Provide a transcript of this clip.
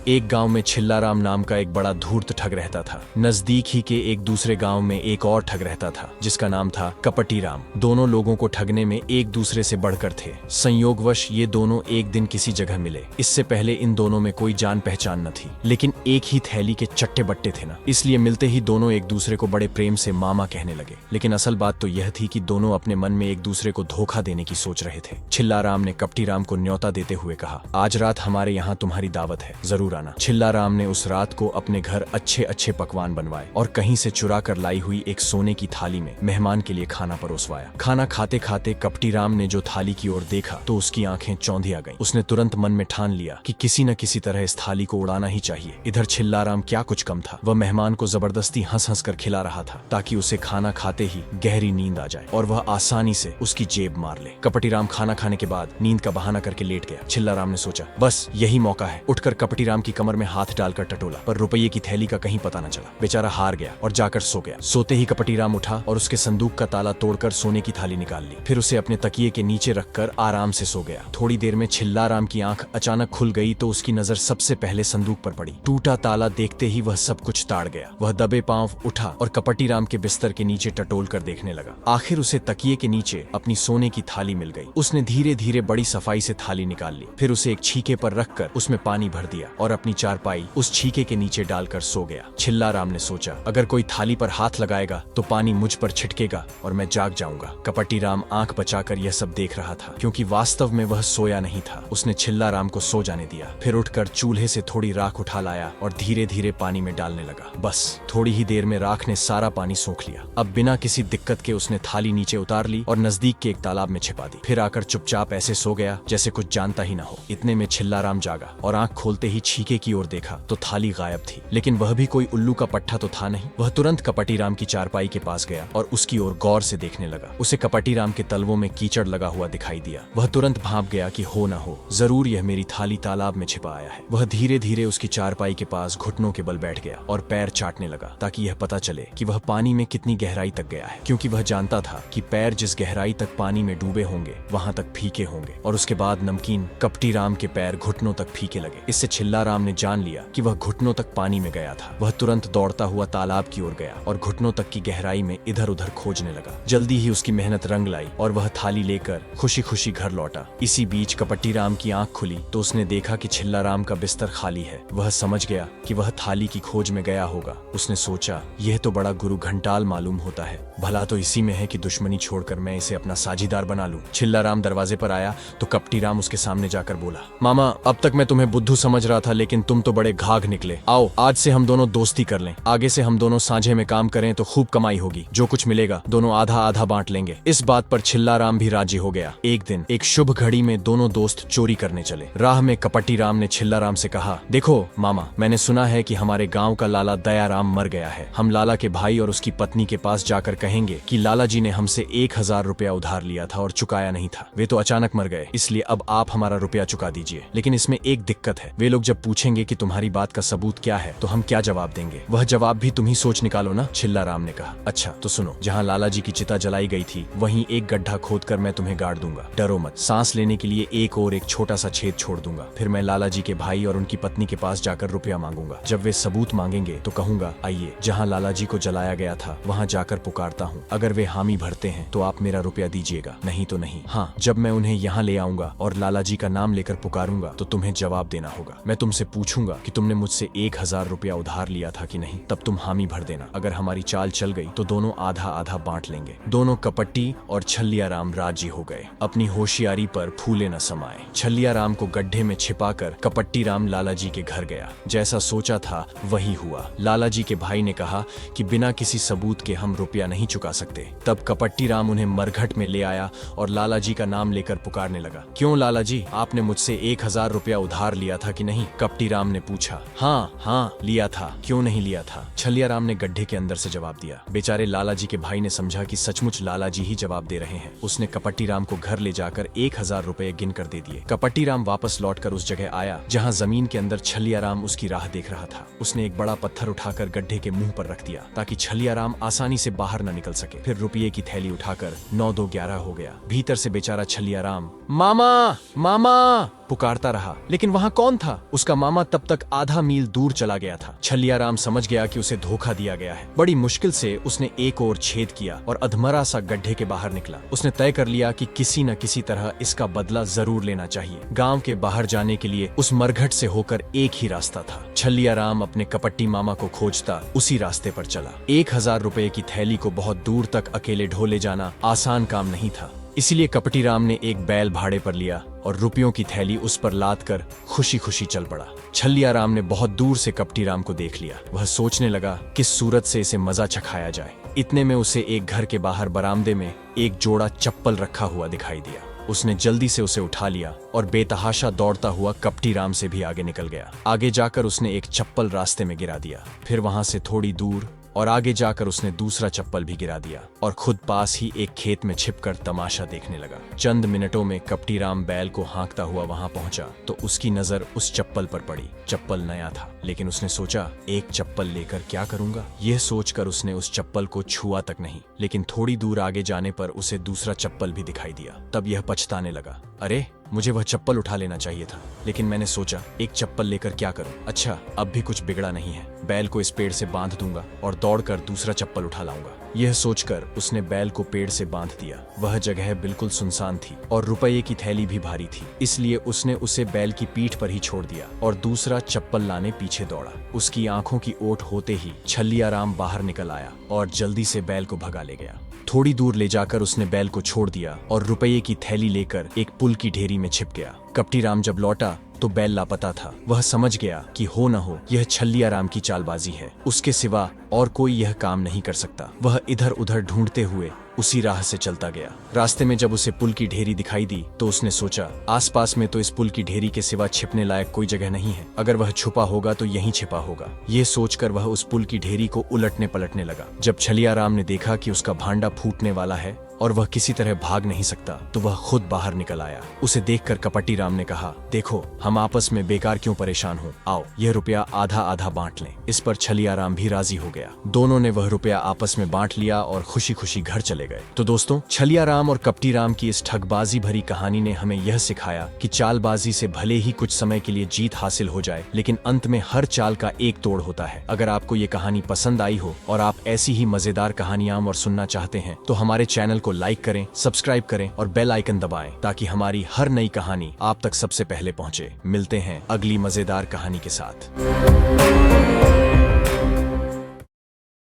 एक गांव में छिल्लाराम नाम का एक बड़ा धूर्त ठग रहता था। नजदीक ही के एक दूसरे गांव में एक और ठग रहता था जिसका नाम था कपटी राम। दोनों लोगों को ठगने में एक दूसरे से बढ़कर थे। संयोगवश ये दोनों एक दिन किसी जगह मिले। इससे पहले इन दोनों में कोई जान पहचान न थी, लेकिन एक ही थैली के चट्टे बट्टे थे ना, इसलिए मिलते ही दोनों एक दूसरे को बड़े प्रेम से मामा कहने लगे। लेकिन असल बात तो यह थी कि दोनों अपने मन में एक दूसरे को धोखा देने की सोच रहे थे। छिल्लाराम ने कपटी राम को न्योता देते हुए कहा, आज रात हमारे यहाँ तुम्हारी दावत है, जरूर आना। छिल्लाराम ने उस रात को अपने घर अच्छे अच्छे पकवान बनवाए और कहीं से चुरा कर लाई हुई एक सोने की थाली में मेहमान के लिए खाना परोसवाया। खाना खाते खाते कपटी राम ने जो थाली की ओर देखा तो उसकी आंखें चौंधिया गईं। उसने तुरंत मन में ठान लिया कि किसी न किसी तरह इस थाली को उड़ाना ही चाहिए। इधर छिल्लाराम क्या कुछ कम था, वह मेहमान को जबरदस्ती हंस हंस कर खिला रहा था ताकि उसे खाना खाते ही गहरी नींद आ जाए और वह आसानी से उसकी जेब मार ले। कपटी राम खाना खाने के बाद नींद का बहाना करके लेट गया। छिल्लाराम ने सोचा, बस यही मौका है। उठकर कपटी राम की कमर में हाथ डालकर टटोला, पर रुपये की थैली का कहीं पता न चला। बेचारा हार गया और जाकर सो गया। सोते ही कपटी राम उठा और उसके संदूक का ताला तोड़कर सोने की थाली निकाल ली। फिर उसे अपने तकिए के नीचे रखकर आराम से सो गया। थोड़ी देर में छिल्लाराम की आंख अचानक खुल गई तो उसकी नजर सबसे पहले संदूक पर पड़ी। टूटा ताला देखते ही वह सब कुछ ताड़ गया। वह दबे पांव उठा और कपटी राम के बिस्तर के नीचे टटोल कर देखने लगा। आखिर उसे तकिए के नीचे अपनी सोने की थाली मिल गई। उसने धीरे धीरे बड़ी सफाई से थाली निकाल ली। फिर उसे एक छीके पर रखकर उसमें पानी भर दिया और अपनी चारपाई उस छीके के नीचे डालकर सो गया। छिल्लाराम ने सोचा, अगर कोई थाली पर हाथ लगाएगा तो पानी मुझ पर छिटकेगा और मैं जाग जाऊंगा। कपटी राम आंख बचाकर यह सब देख रहा था, क्योंकि वास्तव में वह सोया नहीं था। उसने छिल्लाराम को सो जाने दिया। फिर उठकर चूल्हे से थोड़ी राख उठा लाया और धीरे धीरे पानी में डालने लगा। बस थोड़ी ही देर में राख ने सारा पानी सोख लिया। अब बिना किसी दिक्कत के उसने थाली नीचे उतार ली और नजदीक के एक तालाब में छिपा दी। फिर आकर चुपचाप ऐसे सो गया जैसे कुछ जानता ही न हो। इतने में छिल्लाराम जागा और आंख खोलते ही छीके की ओर देखा तो थाली गायब थी। लेकिन वह भी कोई उल्लू का पट्टा तो था नहीं। वह तुरंत कपटी राम की चारपाई के पास गया और उसकी ओर गौर से देखने लगा। उसे कपटी राम के तलवों में कीचड़ लगा हुआ दिखाई दिया। वह तुरंत भांप गया कि हो न हो, जरूर यह मेरी थाली तालाब में छिपा आया है। वह धीरे धीरे उसकी चारपाई के पास घुटनों के बल बैठ गया और पैर चाटने लगा ताकि यह पता चले कि वह पानी में कितनी गहराई तक गया है, क्योंकि वह जानता था कि पैर जिस गहराई तक पानी में डूबे होंगे वहां तक फीके होंगे। और उसके बाद नमकीन कपटी राम के पैर घुटनों तक फीके लगे। इससे छिल्लाराम ने जान लिया कि वह घुटनों तक पानी में गया था। वह तुरंत दौड़ता हुआ तालाब की ओर गया और घुटनों तक की गहराई में इधर उधर खोजने लगा। जल्दी ही उसकी मेहनत रंग लाई और वह थाली लेकर खुशी खुशी घर लौटा। इसी बीच कपटी राम की आंख खुली तो उसने देखा कि छिल्लाराम का बिस्तर खाली है। वह समझ गया कि वह थाली की खोज में गया होगा। उसने सोचा, यह तो बड़ा गुरु घंटाल मालूम होता है, भला तो इसी में है कि दुश्मनी छोड़कर मैं इसे अपना साझीदार बना लूं। छिल्लाराम दरवाजे पर आया तो कपटी राम उसके सामने जाकर बोला, मामा, अब तक मैं तुम्हें बुद्धू समझ रहा था, लेकिन तुम तो बड़े घाघ निकले। आओ आज से हम दोनों दोस्ती कर लें। आगे से हम दोनों साझे में काम करें तो खूब कमाई होगी। जो कुछ मिलेगा दोनों आधा आधा बांट लेंगे। इस बात पर छिल्लाराम भी राजी हो गया। एक दिन एक शुभ घड़ी में दोनों दोस्त चोरी करने चले। राह में कपटी राम ने छिल्लाराम से कहा, देखो मामा, मैंने सुना है कि हमारे गांव का लाला दयाराम मर गया है। हम लाला के भाई और उसकी पत्नी के पास जाकर कहेंगे कि लाला जी ने हमसे 1000 रुपया उधार लिया था और चुकाया नहीं था। वे तो अचानक मर गए, इसलिए अब आप हमारा रुपया चुका दीजिए। लेकिन इसमें एक दिक्कत है, वे लोग जब पूछेंगे कि तुम्हारी बात का सबूत क्या है तो हम क्या जवाब देंगे? वह जवाब भी तुम ही सोच निकालो ना। छिल्लाराम ने कहा, अच्छा तो सुनो, जहाँ लाला जी की चिता जलाई गई थी वहीं एक गड्ढा खोदकर मैं तुम्हें गाड़ दूंगा। डरो मत, सांस लेने के लिए एक छोटा सा छेद छोड़ दूंगा। फिर मैं लाला जी के भाई और उनकी पत्नी के पास जाकर रुपया मांगूंगा। जब वे सबूत मांगेंगे तो कहूंगा, आइए जहाँ लाला जी को जलाया गया था वहाँ जाकर पुकारता हूँ। अगर वे हामी भरते हैं तो आप मेरा रुपया दीजिएगा, नहीं तो नहीं। हाँ, जब मैं उन्हें यहाँ ले आऊंगा और लाला जी का नाम लेकर पुकारूंगा तो तुम्हें जवाब देना होगा। मैं तुमसे पूछूंगा कि तुमने मुझसे 1000 रुपया उधार लिया था कि नहीं, तब तुम हामी भर देना। अगर हमारी चाल चल गई तो दोनों आधा आधा बांट लेंगे। दोनों कपटी और छल्लियाराम राजी हो गए। अपनी होशियारी पर फूले न समाये। छल्लियाराम को गड्ढे में छिपाकर कपट्टी राम लाला जी के घर गया। जैसा सोचा था वही हुआ। लाला जी के भाई ने कहा कि बिना किसी सबूत के हम रुपया नहीं चुका सकते। तब कपट्टी राम उन्हें मरघट में ले आया और लाला जी का नाम लेकर पुकारने लगा। क्यों लाला जी, आपने मुझसे 1000 रुपया उधार लिया था कि नहीं? कपटी राम ने पूछा। हाँ लिया था, क्यों नहीं लिया था? छल्लियाराम ने गड्ढे के अंदर से जवाब दिया। बेचारे लाला जी के भाई ने समझा कि सचमुच लाला जी ही जवाब दे रहे हैं। उसने कपट्टी राम को घर ले जाकर 1000 रुपए गिन कर दे दिए। कपट्टी राम वापस लौटकर उस जगह आया जहाँ जमीन के अंदर छल्लियाराम उसकी राह देख रहा था। उसने एक बड़ा पत्थर उठाकर गड्ढे के मुंह पर रख दिया ताकि छल्लियाराम आसानी से बाहर न निकल सके। फिर रुपये की थैली उठाकर 9 2 11 हो गया। भीतर से बेचारा छल्लियाराम, मामा पुकारता रहा, लेकिन वहाँ कौन था? उसका मामा तब तक आधा मील दूर चला गया था। छलियाराम समझ गया कि उसे धोखा दिया गया है। बड़ी मुश्किल से उसने एक और छेद किया और अधमरा सा गड्ढे के बाहर निकला। उसने तय कर लिया कि किसी न किसी तरह इसका बदला जरूर लेना चाहिए। गांव के बाहर जाने के लिए उस मरघट से होकर एक ही रास्ता था। छलियाराम अपने कपट्टी मामा को खोजता उसी रास्ते पर चला। 1000 रुपए की थैली को बहुत दूर तक अकेले ढोले जाना आसान काम नहीं था। इसीलिए कपटी राम ने एक बैल भाड़े पर लिया और रुपयों की थैली उस पर लाद कर खुशी खुशी चल पड़ा। छलियाराम ने बहुत दूर से कपटी राम को देख लिया। वह सोचने लगा किस सूरत से इसे मजा चखाया जाए। इतने में उसे एक घर के बाहर बरामदे में एक जोड़ा चप्पल रखा हुआ दिखाई दिया। उसने जल्दी से उसे उठा लिया और बेतहाशा दौड़ता हुआ कपटी राम से भी आगे निकल गया। आगे जाकर उसने एक चप्पल रास्ते में गिरा दिया। फिर वहां से थोड़ी दूर और आगे जाकर उसने दूसरा चप्पल भी गिरा दिया और खुद पास ही एक खेत में छिपकर तमाशा देखने लगा। चंद मिनटों में कपटी राम बैल को हाँकता हुआ वहां पहुंचा तो उसकी नजर उस चप्पल पर पड़ी। चप्पल नया था, लेकिन उसने सोचा एक चप्पल लेकर क्या करूंगा। यह सोचकर उसने उस चप्पल को छुआ तक नहीं, लेकिन थोड़ी दूर आगे जाने पर उसे दूसरा चप्पल भी दिखाई दिया। तब यह पछताने लगा, अरे मुझे वह चप्पल उठा लेना चाहिए था, लेकिन मैंने सोचा एक चप्पल लेकर क्या करूं। अच्छा, अब भी कुछ बिगड़ा नहीं है, बैल को इस पेड़ से बांध दूंगा और दौड़कर दूसरा चप्पल उठा लाऊंगा। यह सोचकर उसने बैल को पेड़ से बांध दिया। वह जगह बिल्कुल सुनसान थी और रुपये की थैली भी भारी थी, इसलिए उसने उसे बैल की पीठ पर ही छोड़ दिया और दूसरा चप्पल लाने पीछे दौड़ा। उसकी आंखों की ओट होते ही छलियाराम बाहर निकल आया और जल्दी से बैल को भगा ले गया। थोड़ी दूर ले जाकर उसने बैल को छोड़ दिया और रुपये की थैली लेकर एक पुल की ढेरी में छिप गया। कपटी राम जब लौटा तो बैल लापता था। वह समझ गया कि हो न हो यह छलियाराम की चालबाजी है, उसके सिवा और कोई यह काम नहीं कर सकता। वह इधर उधर ढूंढते हुए उसी राह से चलता गया। रास्ते में जब उसे पुल की ढेरी दिखाई दी तो उसने सोचा आसपास में तो इस पुल की ढेरी के सिवा छिपने लायक कोई जगह नहीं है। अगर वह छुपा होगा तो यहीं छिपा होगा। ये सोचकर वह उस पुल की ढेरी को उलटने पलटने लगा। जब छलियाराम ने देखा कि उसका भांडा फूटने वाला है और वह किसी तरह भाग नहीं सकता तो वह खुद बाहर निकल आया। उसे देखकर कपटी राम ने कहा, देखो हम आपस में बेकार क्यों परेशान हो, आओ यह रुपया आधा आधा बांट लें। इस पर छलियाराम भी राजी हो गया। दोनों ने वह रुपया आपस में बांट लिया और खुशी खुशी घर चले गए। तो दोस्तों, छलियाराम और कपटी राम की इस ठगबाजी भरी कहानी ने हमें यह सिखाया कि चालबाजी से भले ही कुछ समय के लिए जीत हासिल हो जाए, लेकिन अंत में हर चाल का एक तोड़ होता है। अगर आपको ये कहानी पसंद आई हो और आप ऐसी ही मजेदार कहानियां और सुनना चाहते हैं तो हमारे चैनल को लाइक करें, सब्सक्राइब करें और बेल आइकन दबाएं ताकि हमारी हर नई कहानी आप तक सबसे पहले पहुंचे। मिलते हैं अगली मजेदार कहानी के साथ।